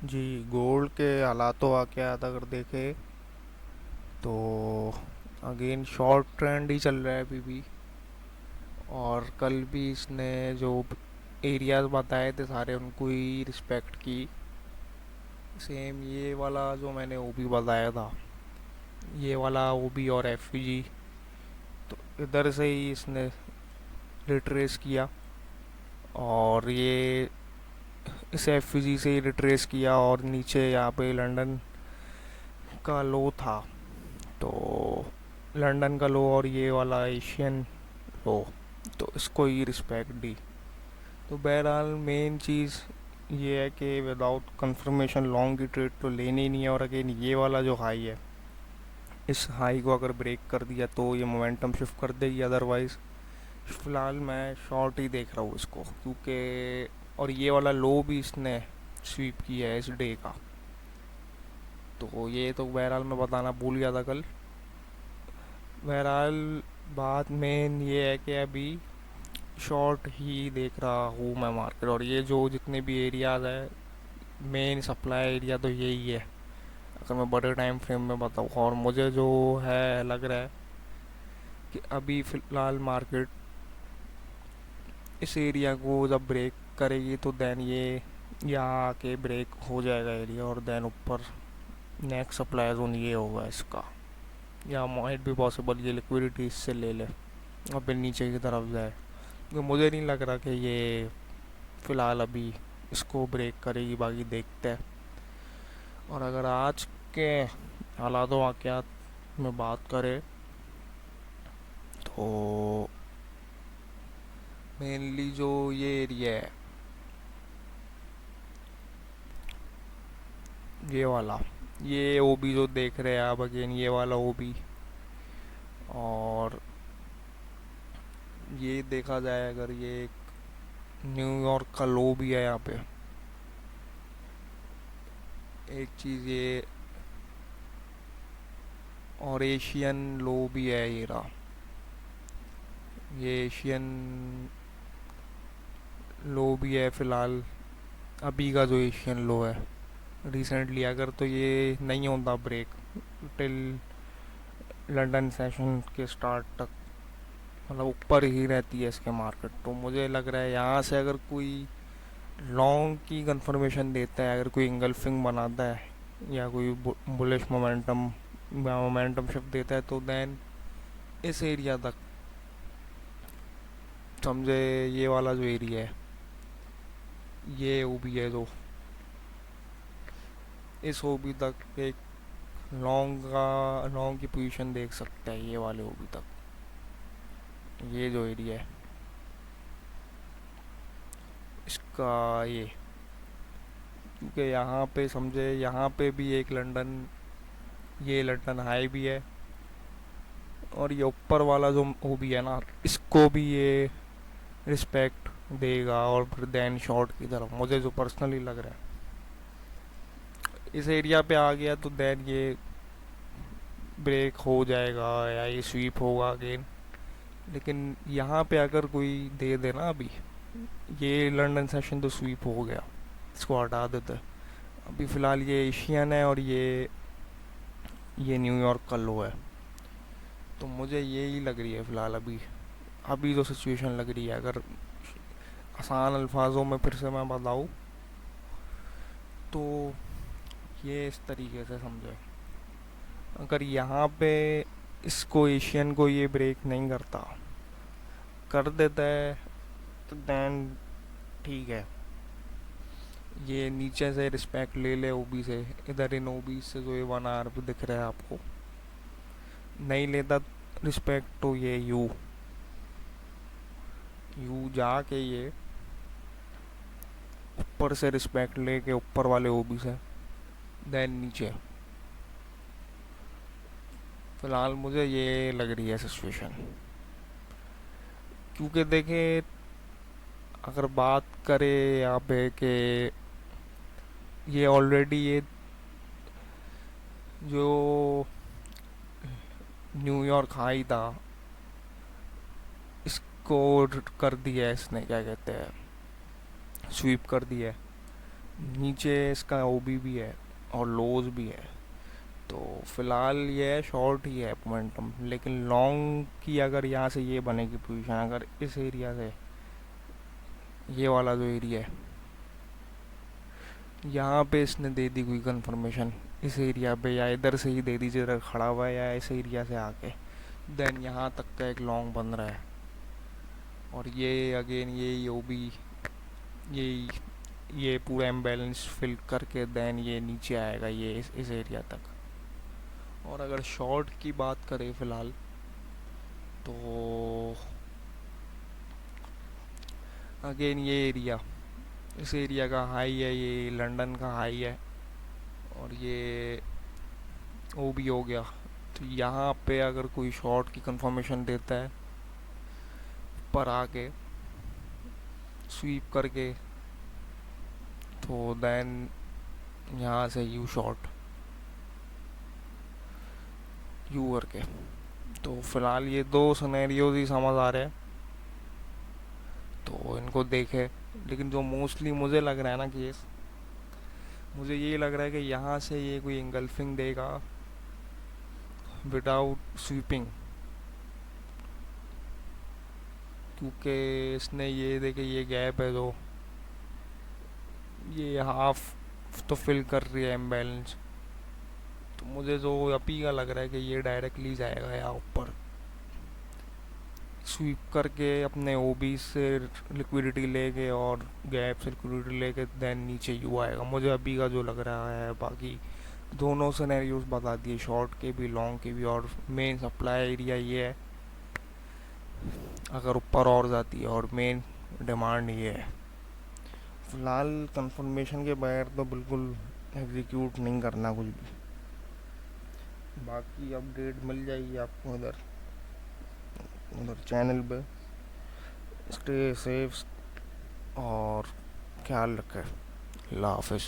जी, gold के हालात वाक़यात अगर देखें तो अगेन शॉर्ट ट्रेंड ही चल रहा है अभी भी। और कल भी इसने जो एरियाज बताए थे सारे उनको ही रिस्पेक्ट की। सेम ये वाला जो मैंने ओ बी बताया था, ये वाला ओ बी और एफ जी, तो इधर से ही इसने रिट्रेस किया। और ये इस एफ जी से ही रिट्रेस किया और नीचे यहाँ पे लंदन का लो था, तो लंदन का लो और ये वाला एशियन लो, तो इसको ही रिस्पेक्ट दी। तो बहरहाल मेन चीज़ ये है कि विदाउट कंफर्मेशन लॉन्ग की ट्रेड तो लेनी ही नहीं है। और अगेन ये वाला जो हाई है, इस हाई को अगर ब्रेक कर दिया तो ये मोमेंटम शिफ्ट कर देगी। अदरवाइज़ फ़िलहाल मैं शॉर्ट ही देख रहा हूँ इसको, क्योंकि और ये वाला लो भी इसने स्वीप किया है इस डे का। तो ये तो बहरहाल मैं बताना भूल गया था कल। बहरहाल बात मेन ये है कि अभी शॉर्ट ही देख रहा हूँ मैं मार्केट। और ये जो जितने भी एरियाज है, मेन सप्लाई एरिया तो यही है अगर मैं बड़े टाइम फ्रेम में बताऊँ। और मुझे जो है लग रहा है कि अभी फ़िलहाल मार्केट इस एरिया को जब ब्रेक करेगी तो देन ये यहाँ आके ब्रेक हो जाएगा एरिया, और देन ऊपर नेक्स्ट सप्लाई जोन ये होगा इसका। या माइट भी पॉसिबल ये लिक्विडिटी इससे ले ले और फिर नीचे की तरफ जाए, क्योंकि मुझे नहीं लग रहा कि ये फ़िलहाल अभी इसको ब्रेक करेगी। बाकी देखते हैं। और अगर आज के हालात वाक़यात में बात करें तो मेनली जो ये एरिया है, ये वाला, ये ओ बी जो देख रहे हैं आप, अगेन ये वाला ओ बी। और ये देखा जाए अगर, ये एक न्यूयॉर्क का लो भी है यहाँ पे। एक चीज़ ये, और एशियन लो भी है ये रहा। ये एशियन लो भी है फ़िलहाल अभी का जो एशियन लो है रिसेंटली। अगर तो ये नहीं होता ब्रेक टिल लंदन सेशन के स्टार्ट तक, मतलब ऊपर ही रहती है इसके मार्केट, तो मुझे लग रहा है यहाँ से अगर कोई लॉन्ग की कंफर्मेशन देता है, अगर कोई इंगल्फिंग बनाता है या कोई बुलिश मोमेंटम शिफ्ट देता है, तो देन इस एरिया तक, समझे ये वाला जो एरिया है, ये ओ बी है जो, इस ओ बी तक एक लॉन्ग की पोजीशन देख सकता है ये वाले ओ बी तक। ये जो एरिया है इसका, ये क्योंकि यहाँ पे समझे, यहाँ पे भी एक लंदन, ये लंदन हाई भी है। और ये ऊपर वाला जो वो भी है ना, इसको भी ये रिस्पेक्ट देगा। और फिर देन शॉर्ट की तरफ मुझे जो पर्सनली लग रहा है, इस एरिया पे आ गया तो देन ये ब्रेक हो जाएगा या ये स्वीप होगा अगेन। लेकिन यहाँ पे अगर कोई दे देना अभी, ये लंदन सेशन तो स्वीप हो गया, इसको हटा देते। अभी फ़िलहाल ये एशियन है और ये न्यूयॉर्क का लो है। तो मुझे यही लग रही है फ़िलहाल अभी, अभी जो सिचुएशन लग रही है। अगर आसान अल्फाजों में फिर से मैं बताऊँ तो ये इस तरीके से समझे, अगर यहाँ पे इसको एशियन को ये ब्रेक नहीं करता, कर देता है, तो दैन ठीक है, ये नीचे से रिस्पेक्ट ले ले ओबी से। इधर इन ओबी से जो ये 1 आवर पे दिख रहा है आपको, नहीं लेता रिस्पेक्ट, तो ये यू यू जाके ये ऊपर से रिस्पेक्ट लेके ऊपर वाले ओबी से, देन नीचे। फिलहाल मुझे ये लग रही है सिचुएशन, क्योंकि देखें अगर बात करें यहाँ पे कि ये ऑलरेडी ये जो न्यूयॉर्क हाई था, इसको कर दिया है इसने, क्या कहते हैं, स्वीप कर दिया है। नीचे इसका ओबी भी है और लोज भी है। तो फिलहाल ये शॉर्ट ही है मोमेंटम, लेकिन लॉन्ग की अगर यहाँ से ये बनेगी पोजीशन, अगर इस एरिया से ये वाला जो एरिया है यहाँ पे इसने दे दी कोई कंफर्मेशन इस एरिया पे, या इधर से ही दे दी जिधर खड़ा हुआ है, या इस एरिया से आके, देन यहाँ तक का एक लॉन्ग बन रहा है। और ये अगेन ये ओबी, ये ये पूरा इम्बैलेंस फिल करके देन ये नीचे आएगा ये इस एरिया तक। और अगर शॉर्ट की बात करें फ़िलहाल, तो अगेन ये एरिया, इस एरिया का हाई है, ये लंदन का हाई है, और ये ओ भी हो गया। तो यहाँ पे अगर कोई शॉर्ट की कंफर्मेशन देता है पर आके स्वीप करके, तो देन यहाँ से यू शॉर्ट यू करके। तो फिलहाल ये दो सिनेरियोज ही समझ आ रहे हैं, तो इनको देखे। लेकिन जो मोस्टली मुझे लग रहा है ना केस, मुझे ये लग रहा है कि यहाँ से ये कोई इंगल्फिंग देगा विदाउट स्वीपिंग, क्योंकि इसने ये देखे ये गैप है जो ये हाफ तो फिल कर रही है इम्बैलेंस। तो मुझे जो अपी का लग रहा है कि ये डायरेक्टली जाएगा यहाँ ऊपर स्वीप करके अपने ओबी से लिक्विडिटी लेके और गैप से लिक्विडिटी लेके देन नीचे यू आएगा, मुझे अभी का जो लग रहा है। बाकी दोनों सिनेरियोज बता दिए, शॉर्ट के भी लॉन्ग के भी, और मेन सप्लाई एरिया ये है अगर ऊपर और जाती है, और मेन डिमांड ये है। फिलहाल कंफर्मेशन के बगैर तो बिल्कुल एग्जीक्यूट नहीं करना कुछ भी। बाकी अपडेट मिल जाएगी आपको इधर उधर चैनल पे। स्टे सेफ और ख्याल रखें। अल्लाह हाफिज़।